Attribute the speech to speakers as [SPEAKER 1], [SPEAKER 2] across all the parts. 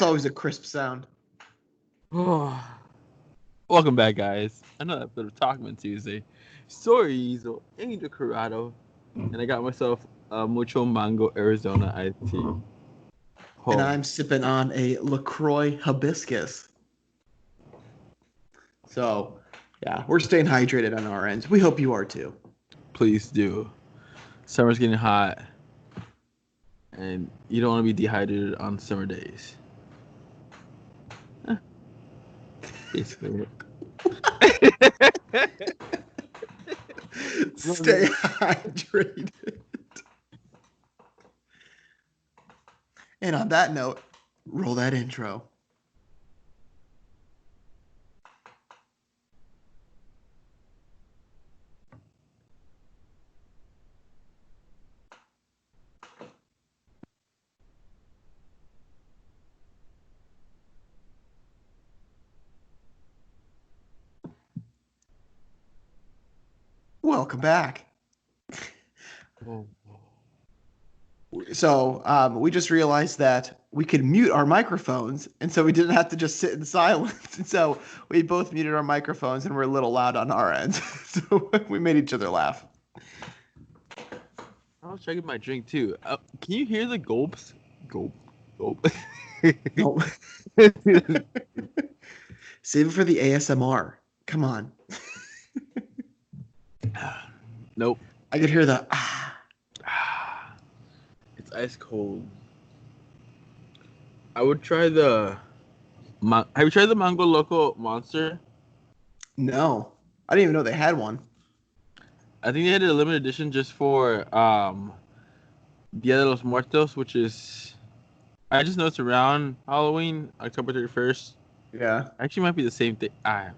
[SPEAKER 1] That's always a crisp sound.
[SPEAKER 2] Welcome back, guys. Another episode of Talkmen Tuesday. Stories of Angel Corrado, and I got myself a Mucho Mango Arizona iced tea.
[SPEAKER 1] And I'm sipping on a LaCroix hibiscus. So, yeah, we're staying hydrated on our ends. We hope you are too.
[SPEAKER 2] Please do. Summer's getting hot, and you don't want to be dehydrated on summer days. Basically.
[SPEAKER 1] Stay hydrated. And on that note, roll that intro. Welcome back. So we just realized that we could mute our microphones, and so we didn't have to just sit in silence. And so we both muted our microphones, and we're a little loud on our end. So we made each other laugh.
[SPEAKER 2] I was checking my drink too. Can you hear the gulps? Gulp.
[SPEAKER 1] Nope. Save it for the ASMR. Come on.
[SPEAKER 2] Nope.
[SPEAKER 1] I could hear the
[SPEAKER 2] It's ice cold. I would try the. Have you tried the Mango Loco Monster?
[SPEAKER 1] No, I didn't even know they had one.
[SPEAKER 2] I think they had a limited edition just for Dia de los Muertos, which is. I just know it's around Halloween, October 31st.
[SPEAKER 1] Yeah.
[SPEAKER 2] Actually, might be the same thing.
[SPEAKER 1] I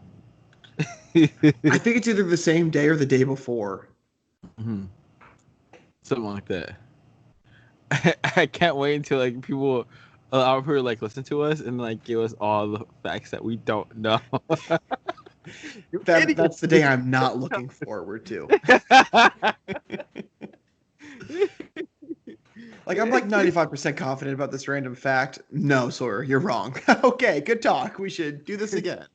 [SPEAKER 1] think it's either the same day or the day before.
[SPEAKER 2] Mm-hmm. Something like that. I can't wait until like people, our people like listen to us and like give us all the facts that we don't know.
[SPEAKER 1] That's the day I'm not looking forward to. Like, I'm like 95% confident about this random fact. No, Sawyer, you're wrong. Okay, good talk. We should do this again.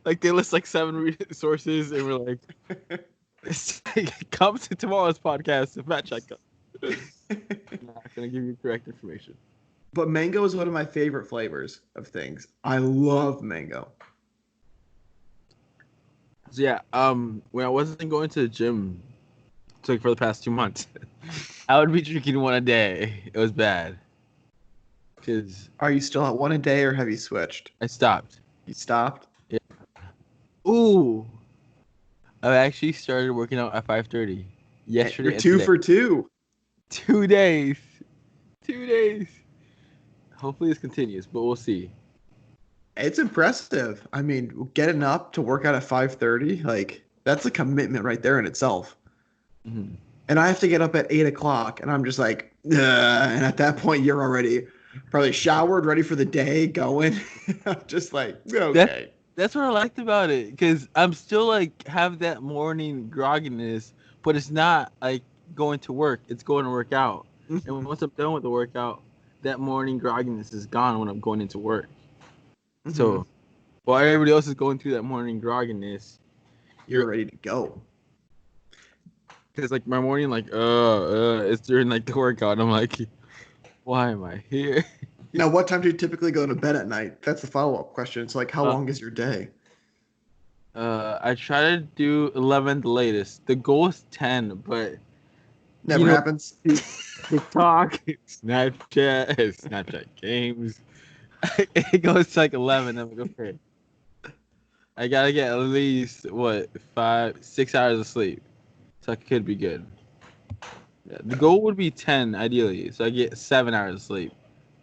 [SPEAKER 2] Like, they list like 7 sources, and we're like, come to tomorrow's podcast to fact check us. I'm not going to give you correct information.
[SPEAKER 1] But mango is one of my favorite flavors of things. I love mango.
[SPEAKER 2] So, yeah, when I wasn't going to the gym, so like for the past 2 months, I would be drinking one a day. It was bad.
[SPEAKER 1] Are you still at one a day, or have you switched?
[SPEAKER 2] I stopped.
[SPEAKER 1] You stopped?
[SPEAKER 2] Yeah. Ooh. I actually started working out at 5:30 yesterday.
[SPEAKER 1] You're 2 for 2.
[SPEAKER 2] 2 days. 2 days. Hopefully this continues, but we'll see.
[SPEAKER 1] It's impressive. I mean, getting up to work out at 5:30, like, that's a commitment right there in itself.
[SPEAKER 2] Mm-hmm.
[SPEAKER 1] And I have to get up at 8 o'clock, and I'm just like, ugh. And at that point, you're already probably showered, ready for the day, going. I'm just like, okay.
[SPEAKER 2] That's what I liked about it, because I'm still like have that morning grogginess, but it's not like going to work. It's going to work out. And once I'm done with the workout, that morning grogginess is gone when I'm going into work. Mm-hmm. So while everybody else is going through that morning grogginess,
[SPEAKER 1] you're ready to go.
[SPEAKER 2] Because like my morning, like it's during like the workout. I'm like, why am I here?
[SPEAKER 1] Now, what time do you typically go to bed at night? That's the follow-up question. It's like, how long is your day?
[SPEAKER 2] I try to do 11 the latest. The goal is 10, but
[SPEAKER 1] never happens.
[SPEAKER 2] TikTok, Snapchat games. It goes to like 11. I'm like, okay. I gotta get at least 5-6 hours of sleep, so I could be good. Yeah, the goal would be 10 ideally, so I get 7 hours of sleep,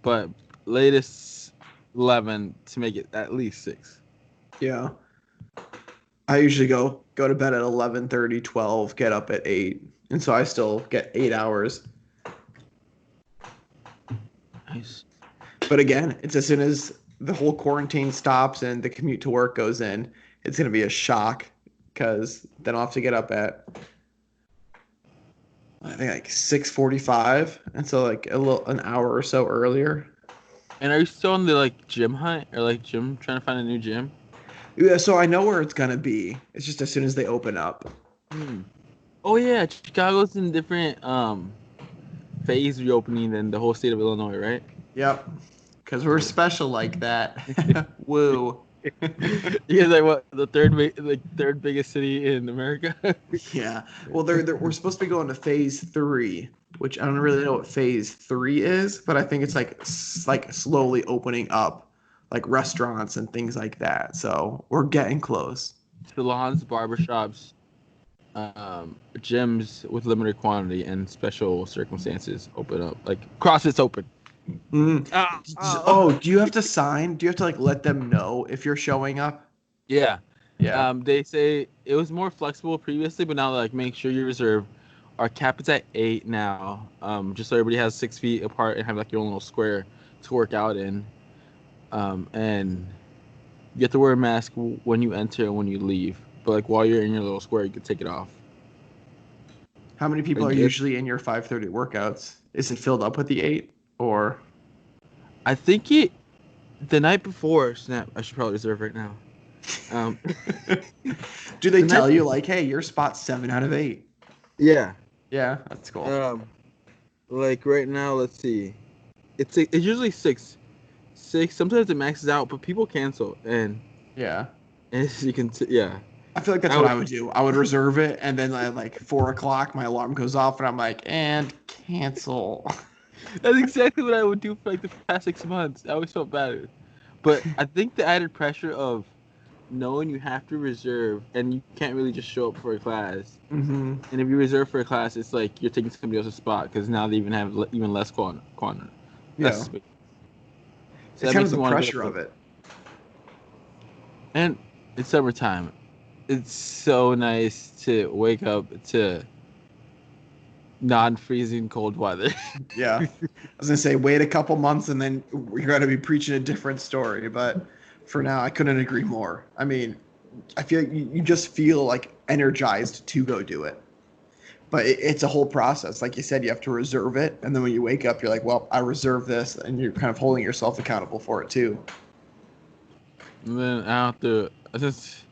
[SPEAKER 2] but latest 11 to make it at least 6.
[SPEAKER 1] Yeah, I usually go to bed at 11:30, 12, get up at 8, and so I still get 8 hours.
[SPEAKER 2] Nice.
[SPEAKER 1] But again, it's as soon as the whole quarantine stops and the commute to work goes in, it's going to be a shock, because then I'll have to get up at, I think, like 6:45, and so like an hour or so earlier.
[SPEAKER 2] And are you still on the like gym hunt or like gym trying to find a new gym?
[SPEAKER 1] Yeah, so I know where it's gonna be. It's just as soon as they open up.
[SPEAKER 2] Hmm. Oh yeah, Chicago's in different phase reopening than the whole state of Illinois, right?
[SPEAKER 1] Yep. Because we're special like that. Woo.
[SPEAKER 2] Yeah, like what the third biggest city in America.
[SPEAKER 1] Yeah. Well, we're supposed to be going to phase three, which I don't really know what phase three is, but I think it's like slowly opening up, like restaurants and things like that. So we're getting close.
[SPEAKER 2] Salons, barbershops, gyms with limited quantity and special circumstances open up. Like CrossFit's open.
[SPEAKER 1] Mm.
[SPEAKER 2] Ah,
[SPEAKER 1] Oh,
[SPEAKER 2] ah.
[SPEAKER 1] do you have to sign? Do you have to like let them know if you're showing up?
[SPEAKER 2] Yeah.
[SPEAKER 1] Yeah.
[SPEAKER 2] They say it was more flexible previously, but now like make sure you reserve. Our cap is at 8 now. Just so everybody has 6 feet apart and have like your own little square to work out in. And you have to wear a mask when you enter and when you leave. But like while you're in your little square, you can take it off.
[SPEAKER 1] How many people are
[SPEAKER 2] Like,
[SPEAKER 1] usually in your 5:30 workouts? Is it filled up with the eight or?
[SPEAKER 2] I think it the night before. Snap! I should probably reserve right now. Um,
[SPEAKER 1] Do they
[SPEAKER 2] the night.
[SPEAKER 1] tell you like, hey, your spot's 7 out of 8?
[SPEAKER 2] Yeah.
[SPEAKER 1] Yeah, that's cool.
[SPEAKER 2] Like right now, let's see. It's usually six. Sometimes it maxes out, but people cancel, and
[SPEAKER 1] Yeah.
[SPEAKER 2] as you can, yeah.
[SPEAKER 1] I feel like that's
[SPEAKER 2] I
[SPEAKER 1] what
[SPEAKER 2] would,
[SPEAKER 1] I would do. I would reserve it, and then at like 4 o'clock, my alarm goes off, and I'm like, and cancel.
[SPEAKER 2] that's exactly what I would do for like the past 6 months. I always felt bad, but I think the added pressure of knowing you have to reserve and you can't really just show up for a class.
[SPEAKER 1] Hmm.
[SPEAKER 2] And if you reserve for a class, it's like you're taking somebody else's spot because now they even have even less quantity. Less
[SPEAKER 1] Yeah,
[SPEAKER 2] space. So
[SPEAKER 1] it's
[SPEAKER 2] that
[SPEAKER 1] kind of
[SPEAKER 2] makes
[SPEAKER 1] the
[SPEAKER 2] me want to
[SPEAKER 1] pressure
[SPEAKER 2] go.
[SPEAKER 1] of it.
[SPEAKER 2] And it's summertime. It's so nice to wake up to non-freezing cold weather.
[SPEAKER 1] Yeah, I was gonna say wait a couple months, and then you're gonna be preaching a different story. But for now, I couldn't agree more. I mean, I feel like you just feel like energized to go do it. But it's a whole process. Like you said, you have to reserve it, and then when you wake up, you're like, "Well, I reserved this," and you're kind of holding yourself accountable for it too.
[SPEAKER 2] And then I have to since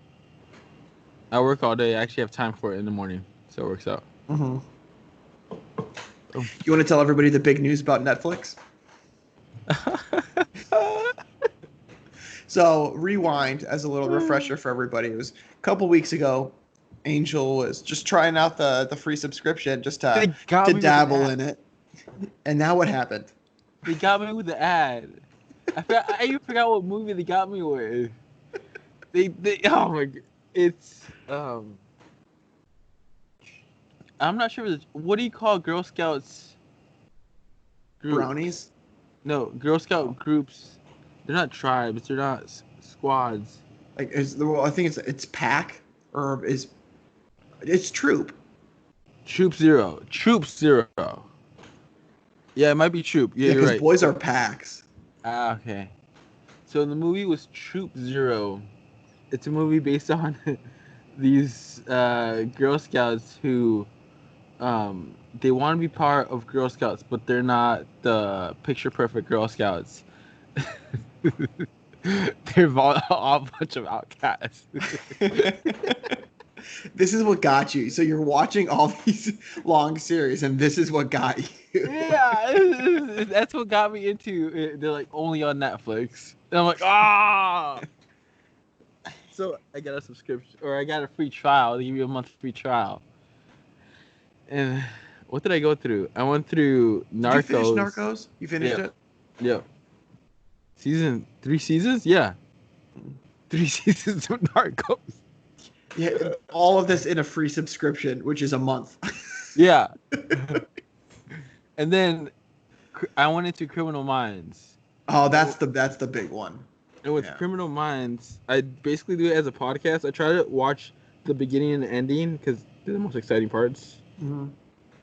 [SPEAKER 2] I work all day, I actually have time for it in the morning, so it works out.
[SPEAKER 1] Hmm.
[SPEAKER 2] Oh.
[SPEAKER 1] You want to tell everybody the big news about Netflix? So, rewind as a little refresher for everybody. It was a couple weeks ago. Angel was just trying out the free subscription just
[SPEAKER 2] They
[SPEAKER 1] to
[SPEAKER 2] got me with an
[SPEAKER 1] dabble
[SPEAKER 2] ad.
[SPEAKER 1] in it. And now what happened?
[SPEAKER 2] They got me with the ad. I even forgot what movie they got me with. They oh my it's I'm not sure what do you call Girl Scouts group?
[SPEAKER 1] Brownies?
[SPEAKER 2] No, Girl
[SPEAKER 1] Oh.
[SPEAKER 2] Scout groups. They're not tribes. They're not squads.
[SPEAKER 1] Like well, I think it's pack or is it's troop.
[SPEAKER 2] Troop Zero. Troop Zero. Yeah, it might be Troop. Yeah,
[SPEAKER 1] Yeah,
[SPEAKER 2] you're
[SPEAKER 1] because
[SPEAKER 2] right.
[SPEAKER 1] boys are packs.
[SPEAKER 2] Ah, okay. So the movie was Troop Zero. It's a movie based on these Girl Scouts who they want to be part of Girl Scouts, but they're not the picture perfect Girl Scouts. They're all a bunch of outcasts.
[SPEAKER 1] This is what got you. So you're watching all these long series, and this is what got you.
[SPEAKER 2] Yeah, that's what got me into it. They're like only on Netflix, and I'm like, ah. So I got a subscription, or I got a free trial. They give you a month free trial. And what did I go through? I went through
[SPEAKER 1] Did you finish
[SPEAKER 2] Narcos.
[SPEAKER 1] Narcos? You finished
[SPEAKER 2] Yep,
[SPEAKER 1] it?
[SPEAKER 2] yep. 3 seasons? Yeah, 3 seasons of Narcos.
[SPEAKER 1] Yeah, all of this in a free subscription, which is a month.
[SPEAKER 2] Yeah. And then I went into Criminal Minds.
[SPEAKER 1] Oh, that's the big one.
[SPEAKER 2] And with
[SPEAKER 1] Yeah.
[SPEAKER 2] Criminal Minds, I basically do it as a podcast. I try to watch the beginning and the ending because they're the most exciting parts.
[SPEAKER 1] Mm-hmm.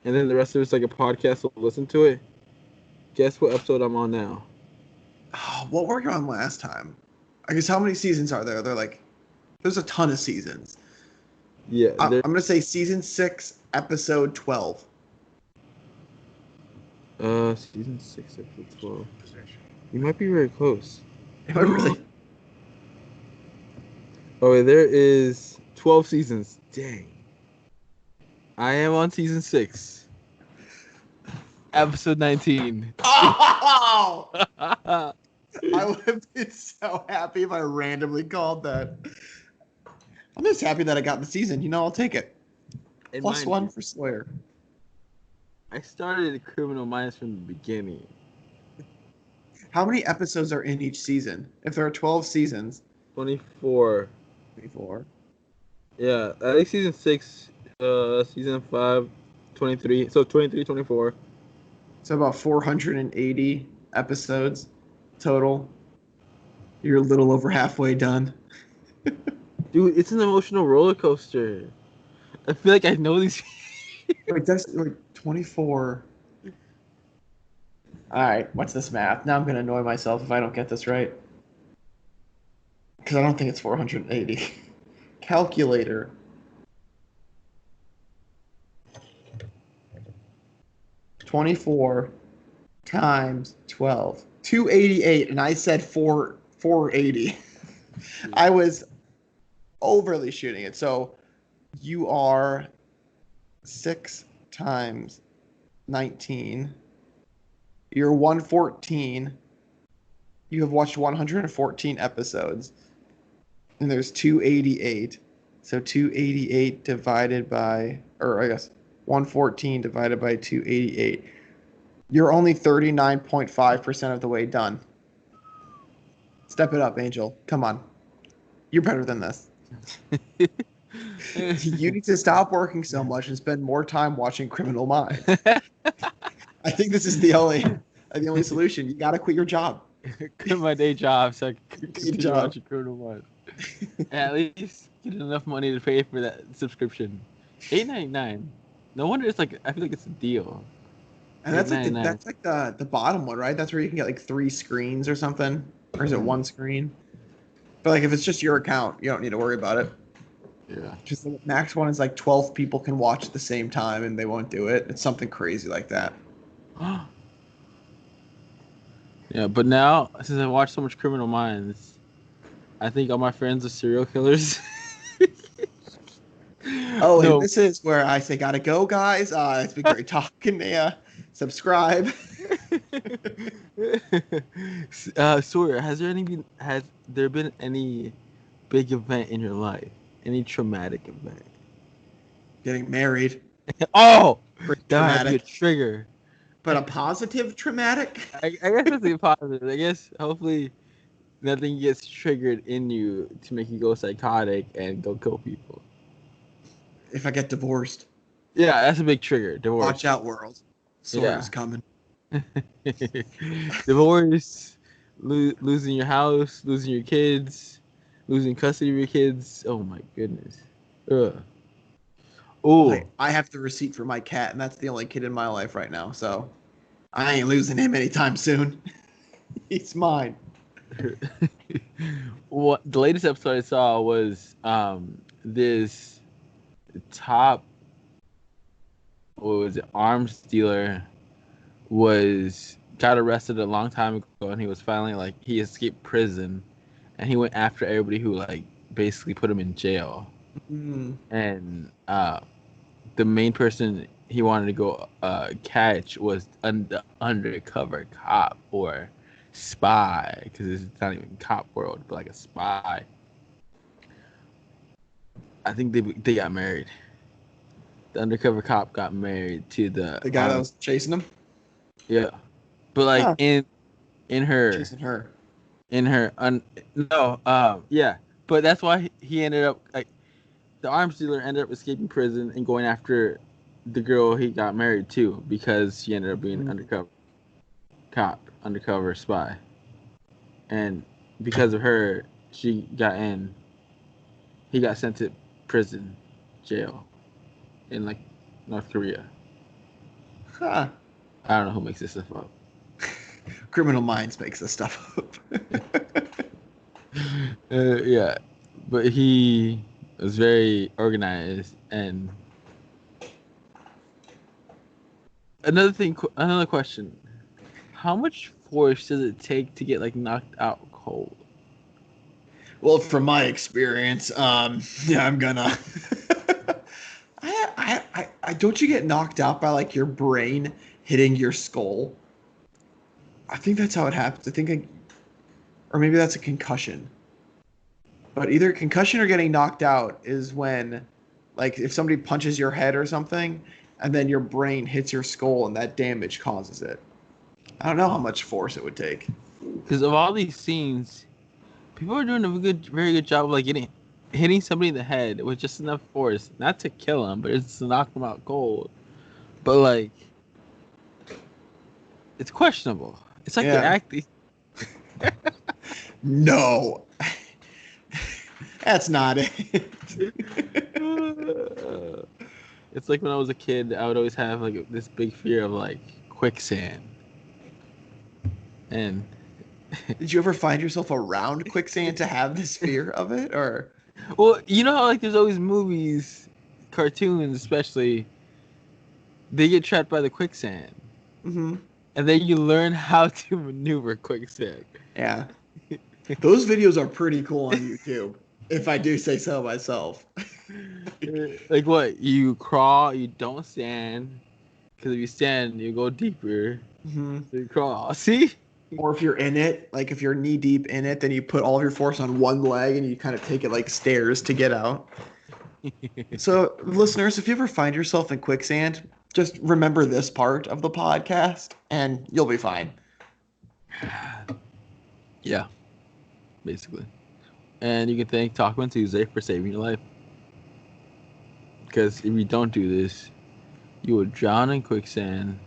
[SPEAKER 2] And then the rest of it's like a podcast, so listen to it. Guess what episode I'm on now?
[SPEAKER 1] Oh, what were you on last time? I guess how many seasons are there? They're like, there's a ton of seasons.
[SPEAKER 2] Yeah,
[SPEAKER 1] I'm gonna say season 6, episode 12.
[SPEAKER 2] season 6, episode 12. You might be very close.
[SPEAKER 1] Am I really?
[SPEAKER 2] Oh, wait, there is 12 seasons. Dang. I am on season 6, episode 19.
[SPEAKER 1] Oh! I would have been so happy if I randomly called that. I'm just happy that I got the season. I'll take it.
[SPEAKER 2] And
[SPEAKER 1] Plus
[SPEAKER 2] mind
[SPEAKER 1] one
[SPEAKER 2] you,
[SPEAKER 1] for Sawyer.
[SPEAKER 2] I started Criminal Minds from the beginning.
[SPEAKER 1] How many episodes are in each season? If there are 12 seasons,
[SPEAKER 2] 24.
[SPEAKER 1] 24.
[SPEAKER 2] Yeah, I think season 6, season 5, 23. So 23, 24.
[SPEAKER 1] So about 480 episodes total. You're a little over halfway done.
[SPEAKER 2] Dude, it's an emotional roller coaster. I feel like I know these.
[SPEAKER 1] Like that's like 24. All right, what's this math? Now I'm gonna annoy myself if I don't get this right. Because I don't think it's 480. Calculator. $24 times 12. 288, and I said 480. I was overly shooting it. So you are 6 times 19. You're 114. You have watched 114 episodes. And there's 288. So 288 divided by, or I guess 114 divided by 288. You're only 39.5% of the way done. Step it up, Angel. Come on. You're better than this. You need to stop working so much and spend more time watching Criminal Minds. I think this is the only solution. You got to quit your job.
[SPEAKER 2] Quit my day job so I can
[SPEAKER 1] Quit your
[SPEAKER 2] continue
[SPEAKER 1] job.
[SPEAKER 2] watching Criminal Minds. At least get enough money to pay for that subscription. $8.99. No wonder it's like, I feel like it's a deal.
[SPEAKER 1] And that's like
[SPEAKER 2] $8.99.
[SPEAKER 1] that's like the bottom one, right? That's where you can get like 3 screens or something, or is it 1 screen? But like if it's just your account, you don't need to worry about it.
[SPEAKER 2] Yeah.
[SPEAKER 1] Just the max one is like 12 people can watch at the same time and they won't do it. It's something crazy like that.
[SPEAKER 2] Yeah, but now since I watch so much Criminal Minds, I think all my friends are serial killers.
[SPEAKER 1] Oh,
[SPEAKER 2] No.
[SPEAKER 1] and this is where I say gotta go, guys. It's been great talking to you. Subscribe.
[SPEAKER 2] Sawyer, has there been any big event in your life? Any traumatic event?
[SPEAKER 1] Getting married.
[SPEAKER 2] Oh,
[SPEAKER 1] Pretty
[SPEAKER 2] that might be a
[SPEAKER 1] traumatic.
[SPEAKER 2] trigger.
[SPEAKER 1] But a positive traumatic?
[SPEAKER 2] I guess that's a positive. I guess hopefully nothing gets triggered in you to make you go psychotic and go kill people.
[SPEAKER 1] If I get divorced.
[SPEAKER 2] Yeah, that's a big trigger. Divorce.
[SPEAKER 1] Watch out, world. Sawyer's coming.
[SPEAKER 2] Divorce, losing your house, losing your kids, losing custody of your kids. Oh my goodness. Ugh. Oh,
[SPEAKER 1] Like, I have the receipt for my cat, and that's the only kid in my life right now. So I ain't losing him anytime soon. He's mine.
[SPEAKER 2] what the latest episode I saw was this top, what was it, arms dealer got arrested a long time ago, and he was finally like, he escaped prison, and he went after everybody who like basically put him in jail. And the main person he wanted to go catch was the undercover cop or spy, because it's not even cop world, but like a spy. I think they got married. The undercover cop got married to the
[SPEAKER 1] guy that was chasing him.
[SPEAKER 2] Yeah, but like in her
[SPEAKER 1] chasing her.
[SPEAKER 2] Yeah, but that's why he ended up like, the arms dealer ended up escaping prison and going after the girl he got married to, because she ended up being an undercover cop, undercover spy, and because of her, he got sent to prison, jail, in like North Korea.
[SPEAKER 1] Huh.
[SPEAKER 2] I don't know who makes this stuff up.
[SPEAKER 1] Criminal Minds makes this stuff up.
[SPEAKER 2] Yeah, but he was very organized. And another question: How much force does it take to get like knocked out cold?
[SPEAKER 1] Well, from my experience, yeah, I'm gonna. I don't you get knocked out by like your brain hitting your skull? I think that's how it happens. Or maybe that's a concussion. But either concussion or getting knocked out is when, like, if somebody punches your head or something, and then your brain hits your skull and that damage causes it. I don't know how much force it would take.
[SPEAKER 2] Because of all these scenes, people are doing a very good job of like hitting somebody in the head with just enough force, not to kill them, but it's to knock them out cold. But like, it's questionable. It's like they're
[SPEAKER 1] Yeah.
[SPEAKER 2] acting.
[SPEAKER 1] No. That's not it.
[SPEAKER 2] It's like when I was a kid, I would always have like this big fear of like quicksand. And
[SPEAKER 1] Did you ever find yourself around quicksand to have this fear of it, or?
[SPEAKER 2] well, you know how like there's always movies, cartoons especially, they get trapped by the quicksand.
[SPEAKER 1] Mm-hmm.
[SPEAKER 2] And then you learn how to maneuver quicksand.
[SPEAKER 1] Yeah. Those videos are pretty cool on YouTube, if I do say so myself.
[SPEAKER 2] Like what? You crawl, you don't stand. Because if you stand, you go deeper.
[SPEAKER 1] Mm-hmm.
[SPEAKER 2] So you crawl. See?
[SPEAKER 1] Or if you're in it, like if you're knee deep in it, then you put all of your force on one leg and you kind of take it like stairs to get out. So, listeners, if you ever find yourself in quicksand, just remember this part of the podcast and you'll be fine.
[SPEAKER 2] Yeah, basically. And you can thank Talkmen Tuesday for saving your life. Because if you don't do this, you will drown in quicksand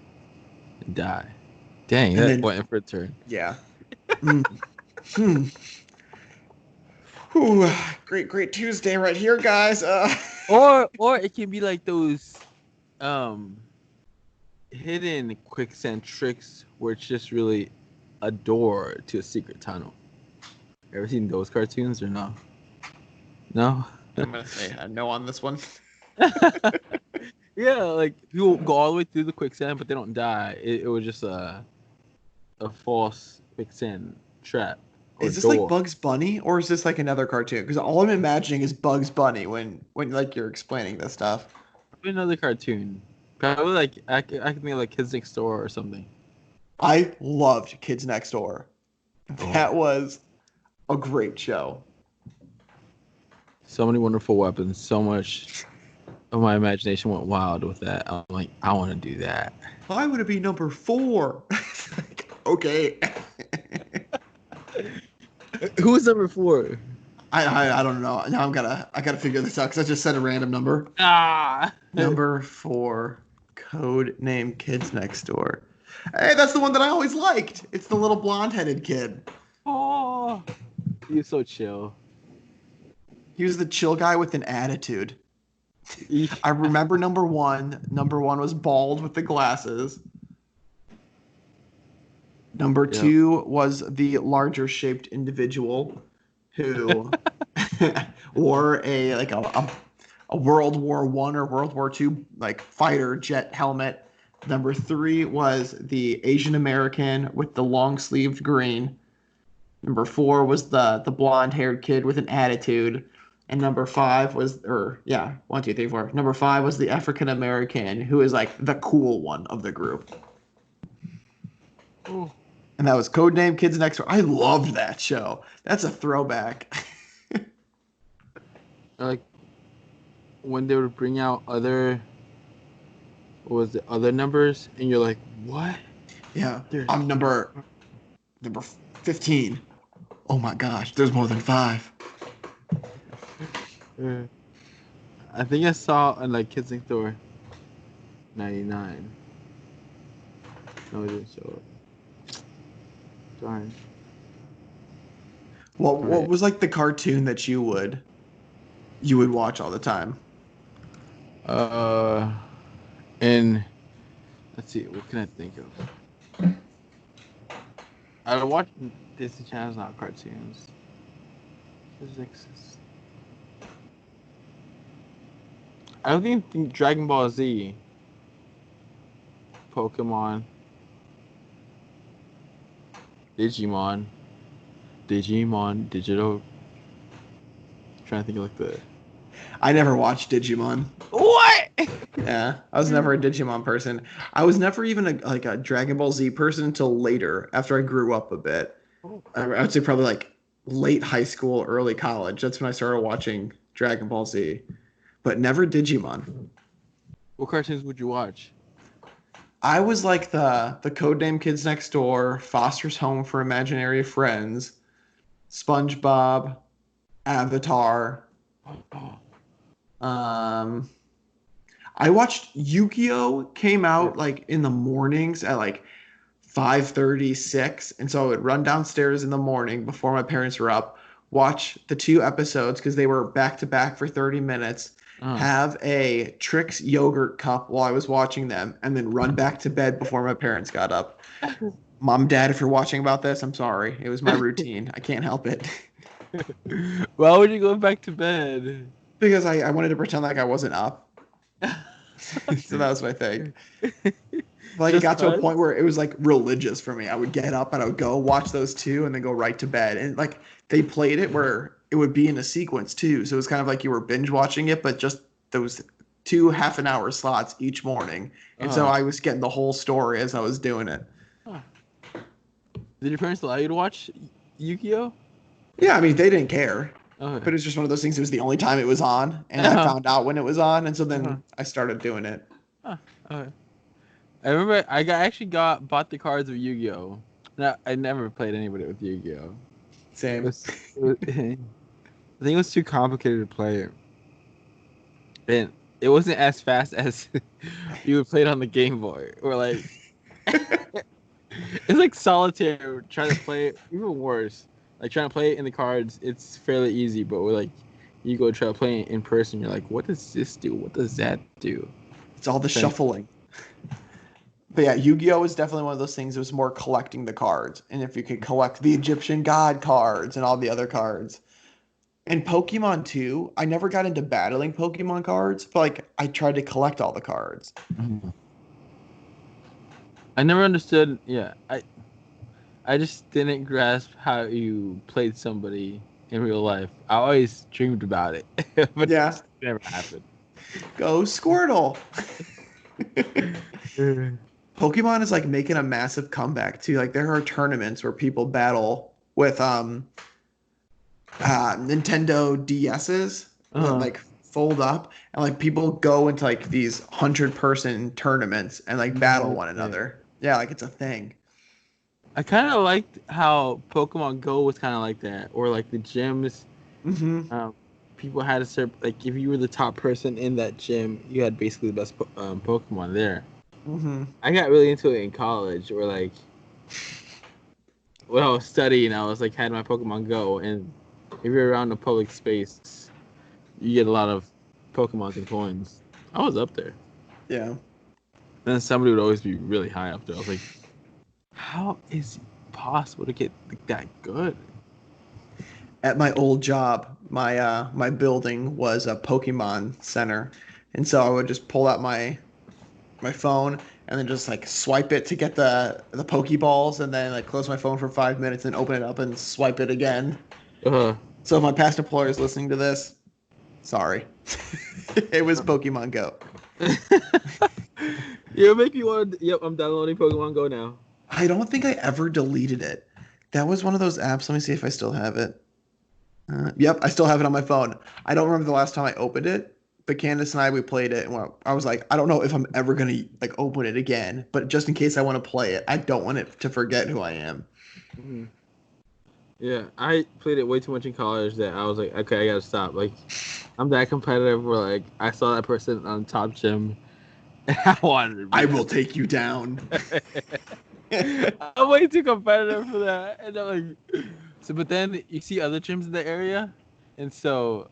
[SPEAKER 2] and die. Dang,
[SPEAKER 1] And
[SPEAKER 2] that
[SPEAKER 1] then,
[SPEAKER 2] went for a turn.
[SPEAKER 1] yeah. Mm. Hmm. Whew. Great Tuesday right here, guys.
[SPEAKER 2] Or it can be like those um hidden quicksand tricks where it's just really a door to a secret tunnel. Ever seen those cartoons or no? No?
[SPEAKER 1] I'm gonna say no on this one.
[SPEAKER 2] Yeah, like people go all the way through the quicksand, but they don't die. It was just a false quicksand trap or
[SPEAKER 1] Is this like
[SPEAKER 2] door.
[SPEAKER 1] Bugs Bunny or is this like another cartoon? Because all I'm imagining is Bugs Bunny when like you're explaining this stuff.
[SPEAKER 2] Probably another cartoon. Probably like I could think of like Kids Next Door or something.
[SPEAKER 1] I loved Kids Next Door.
[SPEAKER 2] Oh.
[SPEAKER 1] That was a great show.
[SPEAKER 2] So many wonderful weapons. So much of my imagination went wild with that. I'm like, I want to do that.
[SPEAKER 1] Why would it be number 4? Like, okay.
[SPEAKER 2] Who's number 4?
[SPEAKER 1] I don't know. Now I gotta figure this out because I just said a random number.
[SPEAKER 2] Ah.
[SPEAKER 1] Number 4, code name Kids Next Door. Hey, that's the one that I always liked. It's the little blonde-headed kid.
[SPEAKER 2] Oh, you're so chill.
[SPEAKER 1] He was the chill guy with an attitude. I remember number 1. Number 1 was bald with the glasses. Number 2 was the larger shaped individual who wore a World War I or World War II like fighter jet helmet. Number 3 was the Asian American with the long sleeved green. Number 4 was the blonde haired kid with an attitude. And number 5 was, or yeah, 1, 2, 3, 4. Number 5 was the African American who is like the cool one of the group.
[SPEAKER 2] Ooh.
[SPEAKER 1] And that was Codename Kids Next Door. I loved that show. That's a throwback.
[SPEAKER 2] Like when they would bring out other, what was it, other numbers, and you're like, what?
[SPEAKER 1] Yeah, I'm number 15. Oh my gosh, there's more than 5.
[SPEAKER 2] I think I saw on like Kids Next Door 99. No, it didn't show it. Darn.
[SPEAKER 1] What was like the cartoon that you would watch all the time?
[SPEAKER 2] And let's see, what can I think of? I watch Disney Channel's, not cartoons. Physics. I don't think Dragon Ball Z, Pokemon. Digimon, Digital. Trying to think of like the.
[SPEAKER 1] I never watched Digimon.
[SPEAKER 2] What?
[SPEAKER 1] Yeah, I was never a Digimon person. I was never even a Dragon Ball Z person until later, after I grew up a bit. I would say probably like late high school, early college. That's when I started watching Dragon Ball Z, but never Digimon.
[SPEAKER 2] What cartoons would you watch?
[SPEAKER 1] I was like the Codename Kids Next Door, Foster's Home for Imaginary Friends, SpongeBob, Avatar. Um, I watched Yu-Gi-Oh! Came
[SPEAKER 2] Yeah.
[SPEAKER 1] out like in the mornings at like 5:36, and so I would run downstairs in the morning before my parents were up, watch the two episodes because they were back to back for 30 minutes,
[SPEAKER 2] Uh,
[SPEAKER 1] have a Trix yogurt cup while I was watching them, and then run back to bed before my parents got up. Mom, Dad, if you're watching about this, I'm sorry. It was my routine. I can't help it.
[SPEAKER 2] Why would you go back to bed?
[SPEAKER 1] Because I wanted to pretend like I wasn't up. So that was my thing. Like it
[SPEAKER 2] Just
[SPEAKER 1] got to a
[SPEAKER 2] fun?
[SPEAKER 1] point where it was like religious for me. I would get up and I would go watch those two and then go right to bed. And like they played it where it would be in a sequence too. So it was kind of like you were binge watching it, but just those two half-an-hour slots each morning. And so
[SPEAKER 2] Uh,
[SPEAKER 1] I was getting the whole story as I was doing it.
[SPEAKER 2] huh. Did your parents allow you to watch Yu-Gi-Oh?
[SPEAKER 1] Yeah, I mean they didn't care.
[SPEAKER 2] Okay.
[SPEAKER 1] But it's just one of those things. It was the only time it was on, and I
[SPEAKER 2] Uh-huh.
[SPEAKER 1] found out when it was on, and so
[SPEAKER 2] Uh-huh.
[SPEAKER 1] then I started doing it.
[SPEAKER 2] Huh. Okay. I remember actually bought the cards of Yu-Gi-Oh. No, I never played anybody with Yu-Gi-Oh.
[SPEAKER 1] Same.
[SPEAKER 2] I think it was too complicated to play, and it wasn't as fast as you would play it on the Game Boy. Or like, it's like solitaire. Trying to play it even worse. Like trying to play it in the cards, it's fairly easy, but we're like, you go try to play it in person, you're like, what does this do? What does that do?
[SPEAKER 1] It's all the
[SPEAKER 2] Same.
[SPEAKER 1] shuffling. But yeah, Yu-Gi-Oh is definitely one of those things. It was more collecting the cards, and if you could collect the Egyptian god cards and all the other cards. And Pokemon too. I never got into battling Pokemon cards, but like I tried to collect all the cards.
[SPEAKER 2] I never understood. Yeah, I just didn't grasp how you played somebody in real life. I always dreamed about it, but
[SPEAKER 1] Yeah.
[SPEAKER 2] it just never happened.
[SPEAKER 1] Go Squirtle. Pokemon is like making a massive comeback too. Like there are tournaments where people battle with Nintendo DSs that
[SPEAKER 2] Uh-huh.
[SPEAKER 1] like fold up, and like people go into like these 100-person tournaments and like battle one
[SPEAKER 2] Yeah.
[SPEAKER 1] another. Yeah, like it's a thing.
[SPEAKER 2] I kind of liked how Pokemon Go was kind of like that, or like the gyms.
[SPEAKER 1] Hmm.
[SPEAKER 2] People had a certain like if you were the top person in that gym, you had basically the best Pokemon there.
[SPEAKER 1] Hmm.
[SPEAKER 2] I got really into it in college, or like when I was studying, I was like had my Pokemon Go, and if you're around a public space, you get a lot of Pokemons and coins. I was up there.
[SPEAKER 1] Yeah.
[SPEAKER 2] Then somebody would always be really high up there. I was like, how is it possible to get like, that good?
[SPEAKER 1] At my old job, my building was a Pokemon center, and so I would just pull out my phone and then just like swipe it to get the Pokeballs, and then like close my phone for 5 minutes and open it up and swipe it again.
[SPEAKER 2] Uh,
[SPEAKER 1] So if my past employer is listening to this, sorry. It was Pokemon Go.
[SPEAKER 2] you make me want to. Yep, I'm downloading Pokemon Go now.
[SPEAKER 1] I don't think I ever deleted it. That was one of those apps. Let me see if I still have it. Yep, I still have it on my phone. I don't remember the last time I opened it, but Candace and I we played it, and I was like, I don't know if I'm ever gonna like open it again, but just in case I want to play it, I don't want it to forget who I am.
[SPEAKER 2] Mhm. Yeah, I played it way too much in college that I was like, okay, I gotta stop. Like, I'm that competitive where like I saw that person on top gym, and I wanted to.
[SPEAKER 1] I will take you down.
[SPEAKER 2] I'm way too competitive for that, and I'm like, so. But then you see other gyms in the area, and so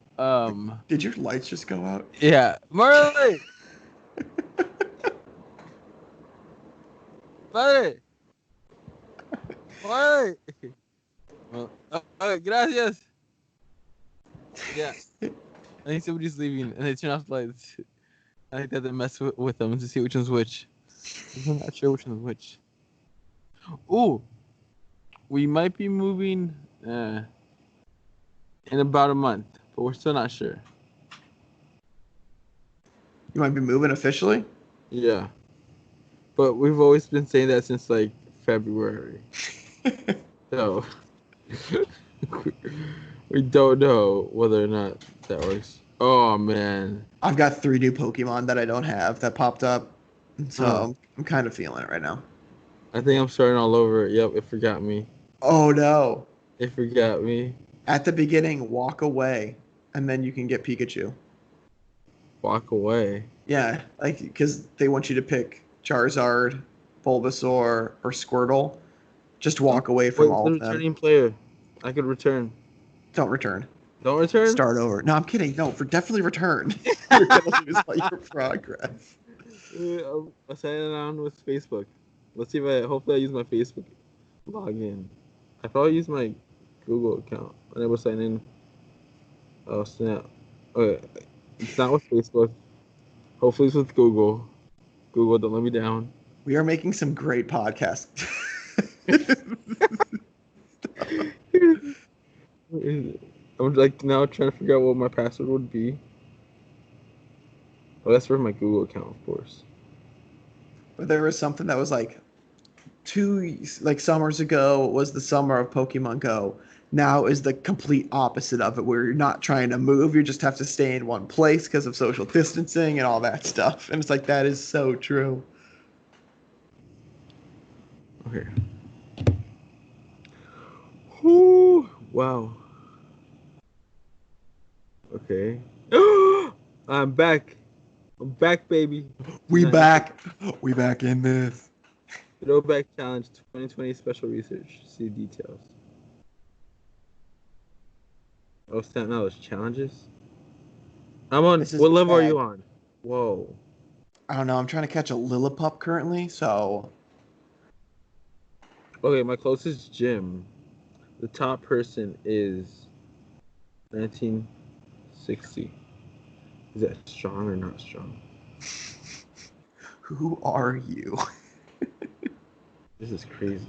[SPEAKER 1] Did your lights just go out?
[SPEAKER 2] yeah, Marley, Marley, Marley. Well, gracias. Yeah, I think somebody's leaving, and they turn off the lights. I think they have to mess with them to see which one's which. I'm not sure which one's which. Ooh, we might be moving in about a month, but we're still not sure.
[SPEAKER 1] You might be moving officially?
[SPEAKER 2] Yeah. But we've always been saying that since like February. So we don't know whether or not that works. Oh man.
[SPEAKER 1] I've got 3 new Pokemon that I don't have that popped up. So I'm kind of feeling it right now.
[SPEAKER 2] I think I'm starting all over. Yep, it forgot me.
[SPEAKER 1] Oh no.
[SPEAKER 2] It forgot me.
[SPEAKER 1] At the beginning, walk away, and then you can get Pikachu.
[SPEAKER 2] Walk away.
[SPEAKER 1] Yeah, like because they want you to pick Charizard, Bulbasaur, or Squirtle. Just walk away from
[SPEAKER 2] Wait,
[SPEAKER 1] all
[SPEAKER 2] the
[SPEAKER 1] of them.
[SPEAKER 2] returning player. I could return.
[SPEAKER 1] Don't return.
[SPEAKER 2] Don't return?
[SPEAKER 1] Start over. No, I'm kidding. No, for definitely return. You're gonna lose all your progress.
[SPEAKER 2] I'll sign it on with Facebook. Let's see if hopefully I use my Facebook login. I probably use my Google account. I never sign in. Oh snap. Okay. It's not with Facebook. Hopefully it's with Google. Google, don't let me down.
[SPEAKER 1] We are making some great podcasts.
[SPEAKER 2] I'm like now trying to figure out what my password would be. Oh, that's for my Google account, of course.
[SPEAKER 1] But there was something that was like summers ago was the summer of Pokemon Go. Now is the complete opposite of it, where you're not trying to move, you just have to stay in one place because of social distancing and all that stuff. And it's like that is so true.
[SPEAKER 2] Okay. Whoo! Wow. Okay. I'm back. I'm back, baby.
[SPEAKER 1] We back. We back in this.
[SPEAKER 2] Throwback Challenge 2020 Special Research. See details. Oh, snap. Now there's challenges? I'm on. What level are you on? Whoa.
[SPEAKER 1] I don't know. I'm trying to catch a Lillipup currently, so.
[SPEAKER 2] Okay, my closest gym. The top person is 1960. Is that strong or not strong?
[SPEAKER 1] Who are you?
[SPEAKER 2] This is crazy.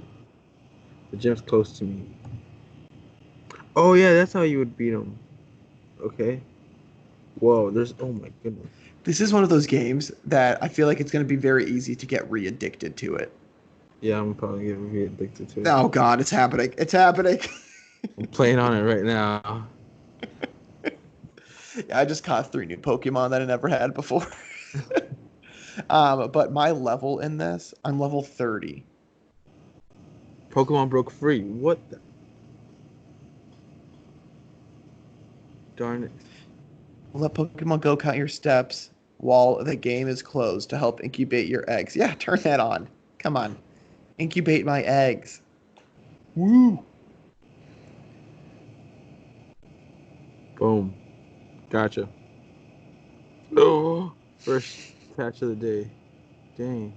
[SPEAKER 2] The gym's close to me. Oh yeah, that's how you would beat him. Okay. Whoa, there's. Oh my goodness.
[SPEAKER 1] This is one of those games that I feel like it's going to be very easy to get re-addicted to it.
[SPEAKER 2] Yeah, I'm probably gonna be addicted to it.
[SPEAKER 1] Oh God, it's happening! It's happening!
[SPEAKER 2] I'm playing on it right now.
[SPEAKER 1] Yeah, I just caught 3 new Pokemon that I never had before. But my level in this, I'm level 30.
[SPEAKER 2] Pokemon broke free. What the? Darn it.
[SPEAKER 1] Let Pokemon Go count your steps while the game is closed to help incubate your eggs. Yeah, turn that on. Come on. Incubate my eggs. Woo!
[SPEAKER 2] Boom. Gotcha. Oh, first catch of the day. Dang.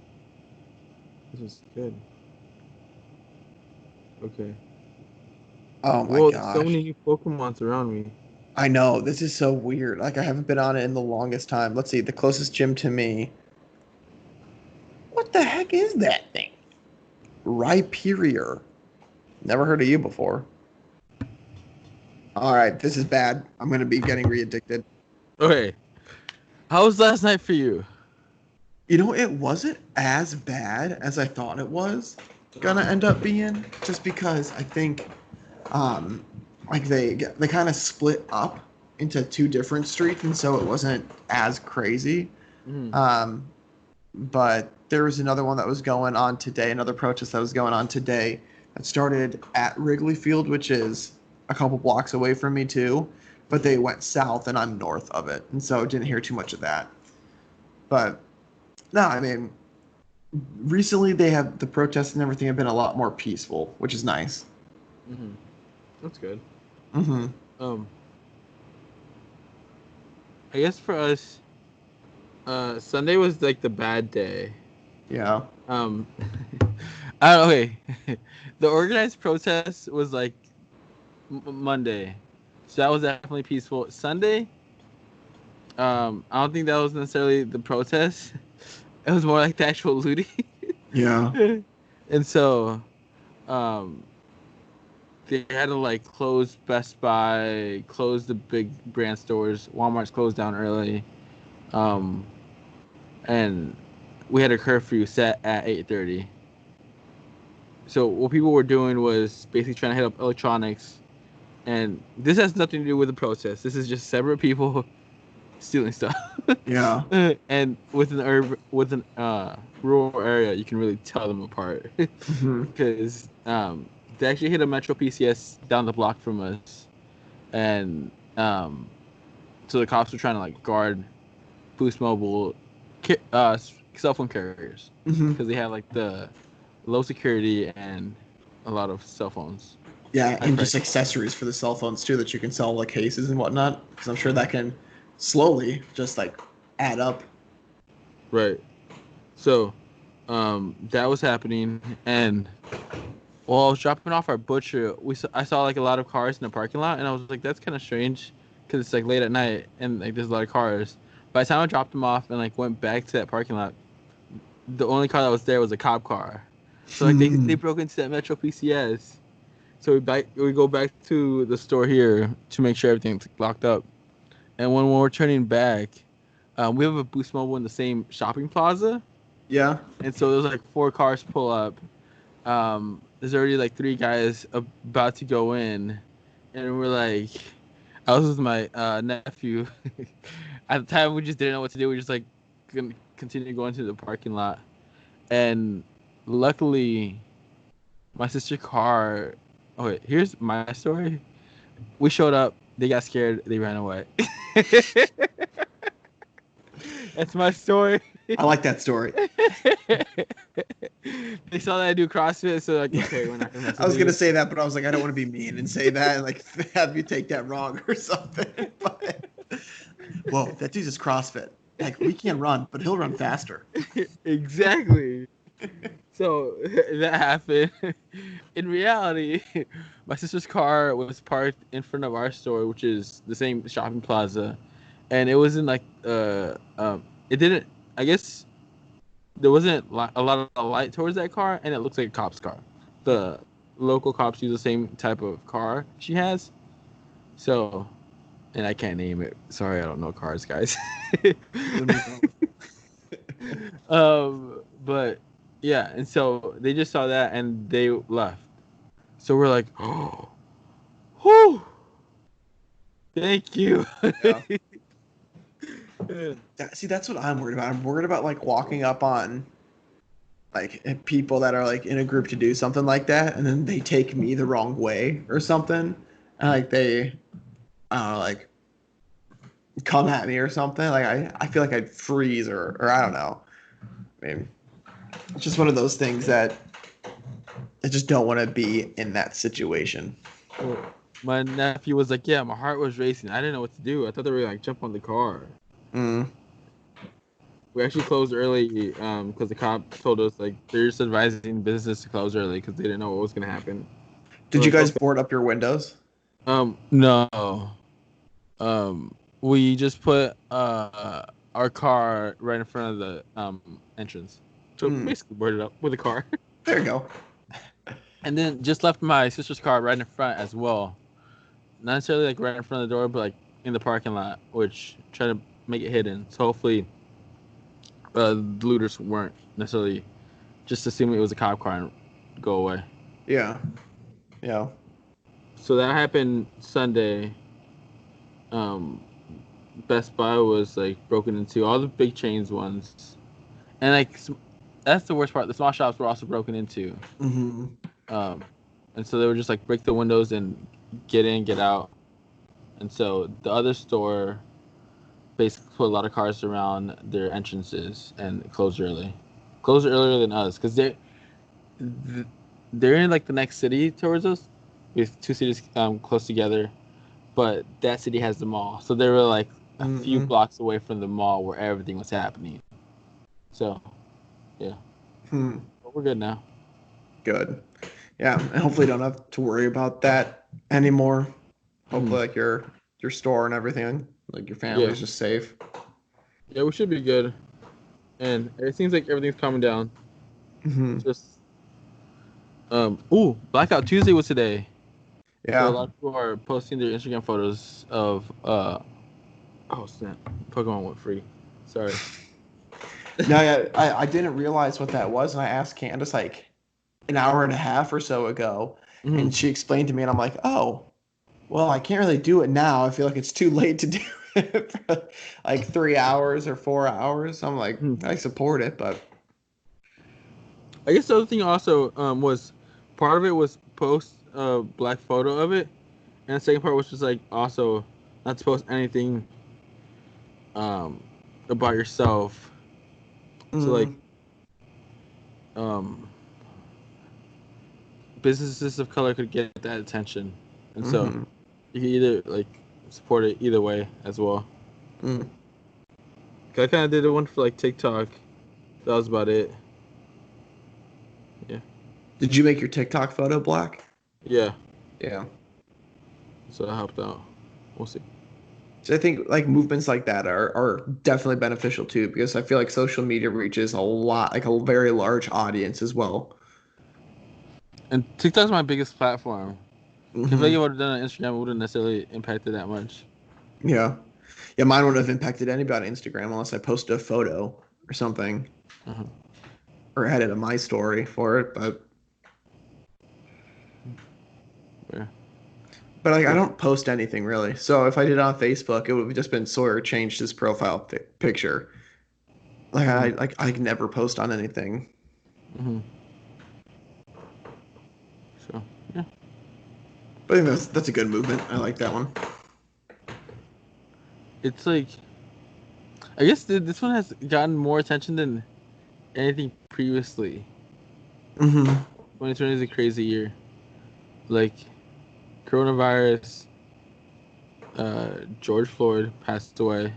[SPEAKER 2] This is good. Okay.
[SPEAKER 1] Oh my
[SPEAKER 2] Whoa,
[SPEAKER 1] gosh.
[SPEAKER 2] there's so many new Pokemons around me.
[SPEAKER 1] I know. This is so weird. Like, I haven't been on it in the longest time. Let's see. The closest gym to me. What the heck is that thing? Rhyperior. Never heard of you before. All right. This is bad. I'm going to be getting re-addicted.
[SPEAKER 2] Okay. How was last night for you?
[SPEAKER 1] You know, it wasn't as bad as I thought it was gonna end up being, just because I think, like they kind of split up into 2 different streets, and so it wasn't as crazy. But there was another one that was going on today, another protest that was going on today that started at Wrigley Field, which is a couple blocks away from me too, but they went south and I'm north of it, and so didn't hear too much of that. But no, I mean, recently the protests and everything have been a lot more peaceful, which is nice.
[SPEAKER 2] Mm-hmm. That's good.
[SPEAKER 1] Mm-hmm.
[SPEAKER 2] I guess for us, Sunday was like the bad day.
[SPEAKER 1] Yeah.
[SPEAKER 2] I don't. Okay, the organized protest was like Monday, so that was definitely peaceful. Sunday, I don't think that was necessarily the protest. It was more like the actual looting.
[SPEAKER 1] Yeah.
[SPEAKER 2] And so, they had to like close Best Buy, close the big brand stores. Walmart's closed down early, and we had a curfew set at 8:30. So what people were doing was basically trying to hit up electronics, and this has nothing to do with the protest. This is just separate people stealing stuff.
[SPEAKER 1] Yeah.
[SPEAKER 2] And with an rural area, you can really tell them apart because they actually hit a Metro PCS down the block from us, and so the cops were trying to like guard Boost Mobile cell phone carriers because they have like the low security and a lot of cell phones.
[SPEAKER 1] Yeah, and just accessories for the cell phones too that you can sell like cases and whatnot. Because I'm sure that can slowly just like add up.
[SPEAKER 2] Right. So, that was happening, and while I was dropping off our butcher, I saw like a lot of cars in the parking lot, and I was like, that's kind of strange, because it's like late at night and like there's a lot of cars. By the time I dropped them off and like went back to that parking lot, the only car that was there was a cop car. So like they broke into that Metro PCS. So we go back to the store here to make sure everything's locked up. And when we're turning back, we have a Boost Mobile in the same shopping plaza.
[SPEAKER 1] Yeah.
[SPEAKER 2] And so there's like 4 cars pull up. There's already like 3 guys about to go in, and we're like, I was with my nephew. At the time, we just didn't know what to do. We just like continue going to the parking lot, and luckily, my sister's car. Oh wait, here's my story. We showed up. They got scared. They ran away. That's my story.
[SPEAKER 1] I like that story.
[SPEAKER 2] They saw that I do CrossFit, so like, okay, we're not gonna.
[SPEAKER 1] I was gonna say that, but I was like, I don't want to be mean and say that, and like have you take that wrong or something. But whoa, that dude's just CrossFit. Like we can't run, but he'll run faster.
[SPEAKER 2] Exactly. So that happened. In reality, my sister's car was parked in front of our store, which is the same shopping plaza, and it wasn't like it didn't. I guess there wasn't a lot of light towards that car, and it looks like a cop's car. The local cops use the same type of car she has. So, and I can't name it. Sorry, I don't know cars, guys. But yeah, and so they just saw that and they left. So we're like, oh, whew, thank you.
[SPEAKER 1] Yeah. See, that's what I'm worried about. I'm worried about like walking up on like people that are like in a group to do something like that, and then they take me the wrong way or something, and like they, I don't know, like come at me or something. Like I feel like I'd freeze or I don't know. I mean, it's just one of those things that I just don't want to be in that situation.
[SPEAKER 2] My nephew was like, yeah, my heart was racing. I didn't know what to do. I thought they were like jump on the car. We actually closed early because the cop told us like they're just advising business to close early because they didn't know what was gonna happen.
[SPEAKER 1] Did you guys board up your windows?
[SPEAKER 2] No. We just put our car right in front of the entrance. So basically boarded up with a car.
[SPEAKER 1] There you go.
[SPEAKER 2] And then just left my sister's car right in front as well. Not necessarily like right in front of the door, but like in the parking lot, which try to make it hidden. So hopefully the looters weren't necessarily just assuming it was a cop car and go away.
[SPEAKER 1] Yeah.
[SPEAKER 2] So that happened Sunday. Best Buy was like broken into, all the big chains ones, and like that's the worst part. The small shops were also broken into. And so they were just like break the windows and get in, get out. And so the other store basically put a lot of cars around their entrances and closed earlier than us because they're in like the next city towards us, with 2 cities close together, but that city has the mall, so they were like a few blocks away from the mall where everything was happening. So yeah, but we're good now.
[SPEAKER 1] Good. Yeah, and hopefully don't have to worry about that anymore. Hopefully like your store and everything, like your family's just safe.
[SPEAKER 2] Yeah, we should be good. And it seems like everything's calming down. Just Blackout Tuesday was today. So a
[SPEAKER 1] Yeah.
[SPEAKER 2] lot of people are posting their Instagram photos of oh snap, Pokemon went free. Sorry.
[SPEAKER 1] No, yeah, I didn't realize what that was, and I asked Candace like an hour and a half or so ago,
[SPEAKER 2] Mhm.
[SPEAKER 1] and she explained to me, and I'm like, oh, well, I can't really do it now. I feel like it's too late to do it for like 3 hours or 4 hours. I'm like,
[SPEAKER 2] Mhm.
[SPEAKER 1] I support it, but
[SPEAKER 2] I guess the other thing also was part of it was post a black photo of it, and the second part was just like also not to post anything um about yourself. So like
[SPEAKER 1] mm,
[SPEAKER 2] um businesses of color could get that attention, and so
[SPEAKER 1] mm-hmm,
[SPEAKER 2] you can either like support it either way as well.
[SPEAKER 1] mm.
[SPEAKER 2] 'Cause I kind of did the one for like TikTok. That was about it. Yeah,
[SPEAKER 1] Did you make your TikTok photo black?
[SPEAKER 2] yeah.
[SPEAKER 1] Yeah.
[SPEAKER 2] So that helped out. We'll see.
[SPEAKER 1] So I think like movements like that are definitely beneficial too, because I feel like social media reaches a lot, like a very large audience as well.
[SPEAKER 2] And TikTok's my biggest platform. If I
[SPEAKER 1] Hmm.
[SPEAKER 2] would have done it on Instagram, it wouldn't necessarily impacted that much.
[SPEAKER 1] Yeah. Yeah, mine wouldn't have impacted anybody on Instagram unless I posted a photo or something
[SPEAKER 2] Uh-huh.
[SPEAKER 1] or added a my story for it.
[SPEAKER 2] Yeah.
[SPEAKER 1] But like I
[SPEAKER 2] Cool.
[SPEAKER 1] don't post anything really. So if I did it on Facebook, it would have just been Sawyer changed his profile picture. Like
[SPEAKER 2] Mm-hmm.
[SPEAKER 1] I never post on anything.
[SPEAKER 2] Mm-hmm. So yeah,
[SPEAKER 1] But I think that's a good movement. I like that one.
[SPEAKER 2] it's like I guess this one has gotten more attention than anything previously.
[SPEAKER 1] Hmm.
[SPEAKER 2] 2020 is a crazy year. Like coronavirus, George Floyd passed away,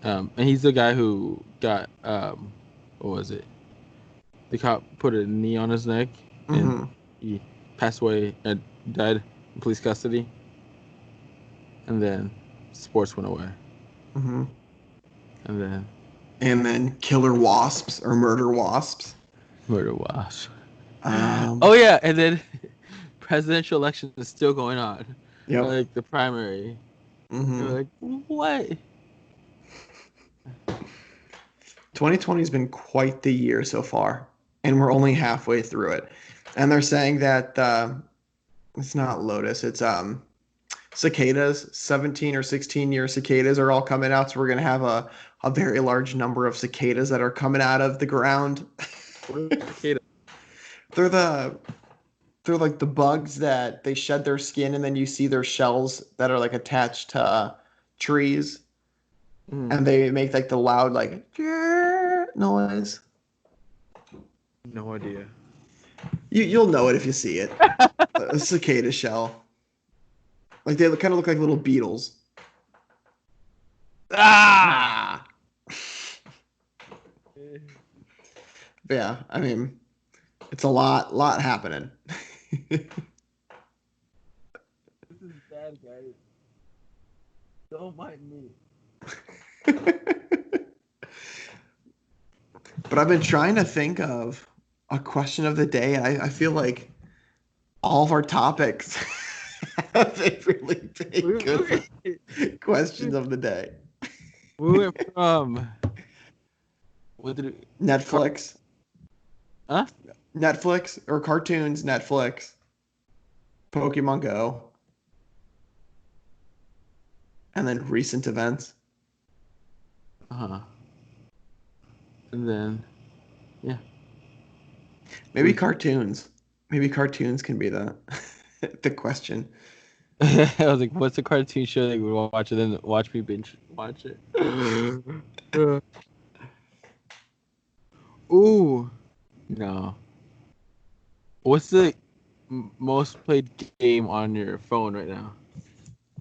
[SPEAKER 2] and he's the guy who got what was it? The cop put a knee on his neck, and
[SPEAKER 1] Hmm.
[SPEAKER 2] he passed away and died in police custody. And then sports went away,
[SPEAKER 1] Hmm.
[SPEAKER 2] and then
[SPEAKER 1] And then killer wasps or murder wasps.
[SPEAKER 2] murder wash.
[SPEAKER 1] Um,
[SPEAKER 2] Oh yeah, and then presidential election is still going on, or
[SPEAKER 1] yep.
[SPEAKER 2] like the primary. You're
[SPEAKER 1] Hmm.
[SPEAKER 2] like, what?
[SPEAKER 1] 2020 has been quite the year so far, and we're only halfway through it. And they're saying that it's not Lotus, it's cicadas, 17 or 16-year cicadas are all coming out. So we're gonna have a very large number of cicadas that are coming out of the ground.
[SPEAKER 2] What are cicadas?
[SPEAKER 1] They're the they're like the bugs that they shed their skin and then you see their shells that are like attached to trees
[SPEAKER 2] Mm,
[SPEAKER 1] and they make like the loud like noise.
[SPEAKER 2] no idea.
[SPEAKER 1] You'll know it if you see it. A cicada shell. Like they kind of look like little beetles.
[SPEAKER 2] Ah!
[SPEAKER 1] Ah. But yeah, I mean, it's a lot happening.
[SPEAKER 2] This is bad, guys. Don't mind me.
[SPEAKER 1] But I've been trying to think of a question of the day, and I feel like all of our topics have been really big good
[SPEAKER 2] We,
[SPEAKER 1] questions of the day.
[SPEAKER 2] we went from what did it,
[SPEAKER 1] Netflix,
[SPEAKER 2] huh?
[SPEAKER 1] Netflix or cartoons, Netflix, Pokemon Go, and then recent events.
[SPEAKER 2] Uh-huh. And then yeah,
[SPEAKER 1] Maybe
[SPEAKER 2] we.
[SPEAKER 1] cartoons. Maybe cartoons can be the the question.
[SPEAKER 2] I was like, what's a cartoon show that you would watch and then watch me binge watch it? Ooh, no. What's the most played game on your phone right now?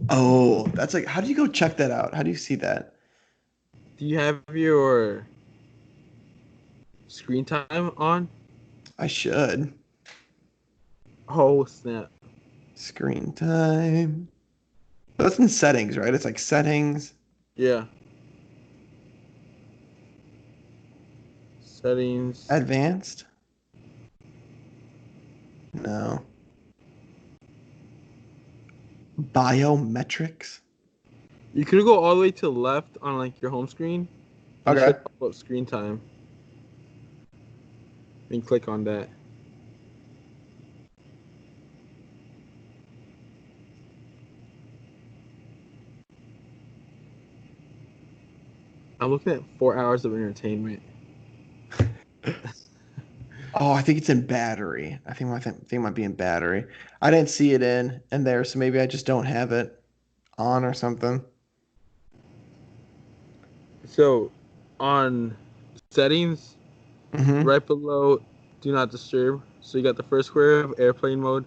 [SPEAKER 1] Oh, that's like, how do you go check that out? How do you see that?
[SPEAKER 2] Do you have your screen time on?
[SPEAKER 1] I should.
[SPEAKER 2] Oh snap!
[SPEAKER 1] Screen time. That's in settings, right? It's like settings,
[SPEAKER 2] Yeah. Settings.
[SPEAKER 1] advanced. No. Biometrics.
[SPEAKER 2] You could go all the way to the left on like your home screen. And
[SPEAKER 1] Okay.
[SPEAKER 2] it should pop up screen time. And click on that. I'm looking at 4 hours of entertainment.
[SPEAKER 1] Oh, I think it's in battery. I think my thing might be in battery. I didn't see it in there, so maybe I just don't have it on or something.
[SPEAKER 2] So, on settings,
[SPEAKER 1] Mm-hmm.
[SPEAKER 2] right below Do Not Disturb. So you got the first square of airplane mode.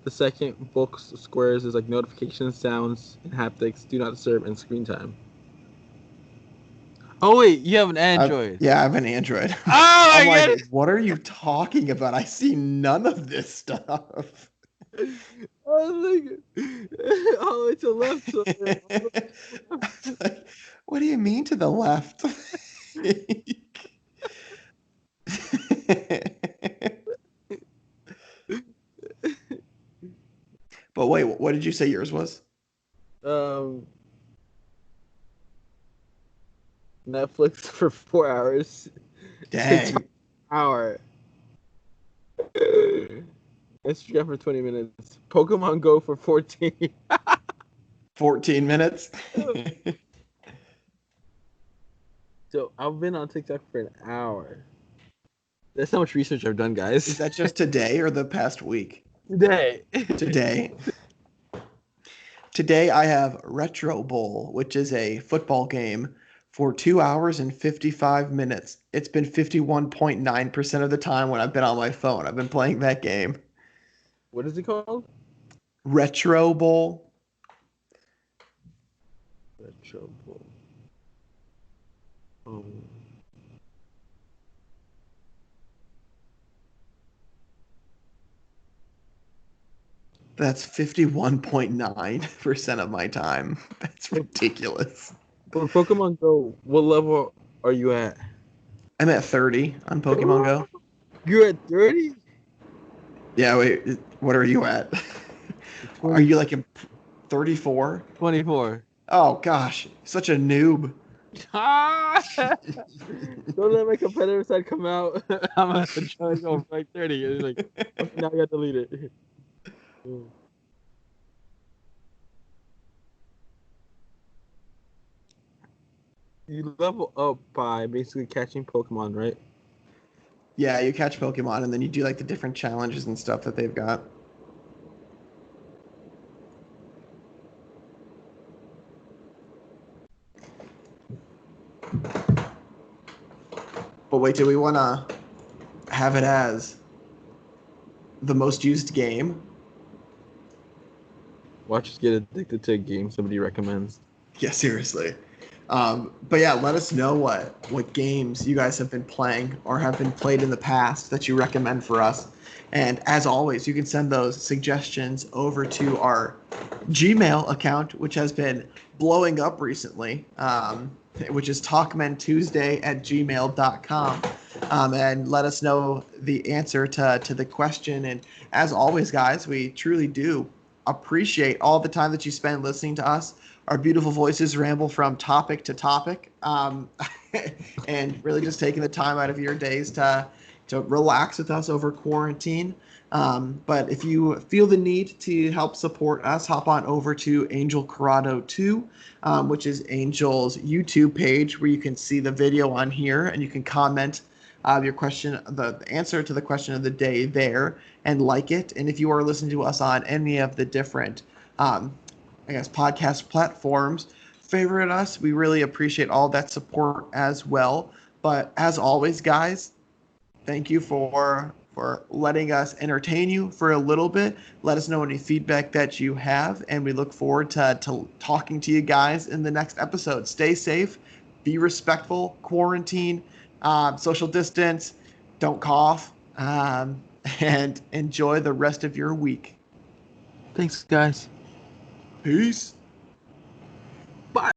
[SPEAKER 2] The second bulk squares is like notifications, sounds, and haptics, Do Not Disturb, and screen time. Oh wait, you have an Android.
[SPEAKER 1] Yeah, I have an Android.
[SPEAKER 2] Oh
[SPEAKER 1] I'm
[SPEAKER 2] my
[SPEAKER 1] like,
[SPEAKER 2] god!
[SPEAKER 1] what are you talking about? I see none of this stuff.
[SPEAKER 2] I was like, all the way to the left. So
[SPEAKER 1] Like, what do you mean to the left? But wait, what did you say yours was?
[SPEAKER 2] um, Netflix for 4 hours. TikTok
[SPEAKER 1] Dang.
[SPEAKER 2] hour. Instagram for 20 minutes. Pokemon Go for 14.
[SPEAKER 1] 14 minutes?
[SPEAKER 2] So I've been on TikTok for an hour. That's how much research I've done, guys.
[SPEAKER 1] Is that just today or the past week?
[SPEAKER 2] Today?
[SPEAKER 1] Today. Today I have Retro Bowl, which is a football game for 2 hours and 55 minutes. It's been 51.9% of the time when I've been on my phone. I've been playing that game.
[SPEAKER 2] What is it called?
[SPEAKER 1] Retro Bowl.
[SPEAKER 2] Retro Bowl. Oh.
[SPEAKER 1] That's 51.9% of my time. That's ridiculous.
[SPEAKER 2] For Pokemon Go, what level are you at?
[SPEAKER 1] I'm at 30 on Pokemon Go.
[SPEAKER 2] You're at 30?
[SPEAKER 1] Yeah, wait, what are you at? Are
[SPEAKER 2] 20,
[SPEAKER 1] you like in 34?
[SPEAKER 2] 24.
[SPEAKER 1] Oh gosh, such a noob.
[SPEAKER 2] Don't let my competitive side come out. I'm gonna try to go for like 30. It's like, okay, now you got to delete it. You level up by basically catching Pokemon, right?
[SPEAKER 1] Yeah, you catch Pokemon and then you do like the different challenges and stuff that they've got. But wait, do we want to have it as the most used game?
[SPEAKER 2] Watch us get addicted to a game somebody recommends.
[SPEAKER 1] Yeah, seriously. But yeah, let us know what games you guys have been playing or have been played in the past that you recommend for us. And as always, you can send those suggestions over to our Gmail account, which has been blowing up recently, which is talkmentuesday@gmail.com. And let us know the answer to the question. And as always, guys, we truly do appreciate all the time that you spend listening to us. Our beautiful voices ramble from topic to topic, and really just taking the time out of your days to relax with us over quarantine. But if you feel the need to help support us, hop on over to Angel Corrado 2, which is Angel's YouTube page, where you can see the video on here and you can comment your question, the answer to the question of the day there, and like it. And if you are listening to us on any of the different podcast platforms, favorite us. We really appreciate all that support as well. But as always, guys, thank you for letting us entertain you for a little bit. Let us know any feedback that you have, and we look forward to talking to you guys in the next episode. Stay safe, be respectful, quarantine, social distance, don't cough, and enjoy the rest of your week.
[SPEAKER 2] Thanks, guys.
[SPEAKER 1] Peace.